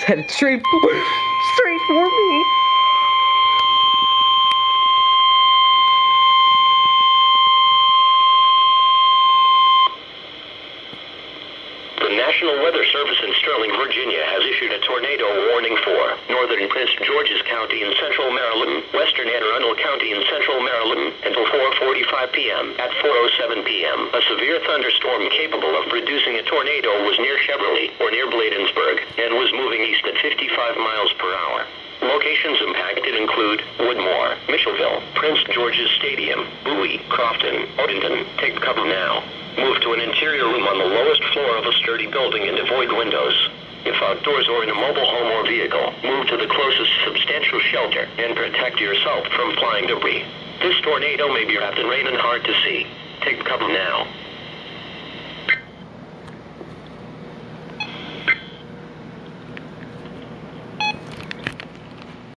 headed straight for me. The National Weather Service in Sterling, Virginia has issued a tornado warning for northern Prince George's County in central Maryland, western Anne Arundel County in central Maryland until 4:45 p.m. At 4:07 p.m., a severe thunderstorm capable of producing a tornado was near Cheverly or near Bladensburg and was moving east at 55 miles per hour. Locations impacted include Woodmore, Mitchellville, Prince George's Stadium, Bowie, Crofton, Odenton. Take cover now. Move to an interior room on the lowest floor of a sturdy building and avoid windows. If outdoors or in a mobile home or vehicle, move to the closest substantial shelter and protect yourself from flying debris. This tornado may be wrapped in rain and hard to see. Take cover now.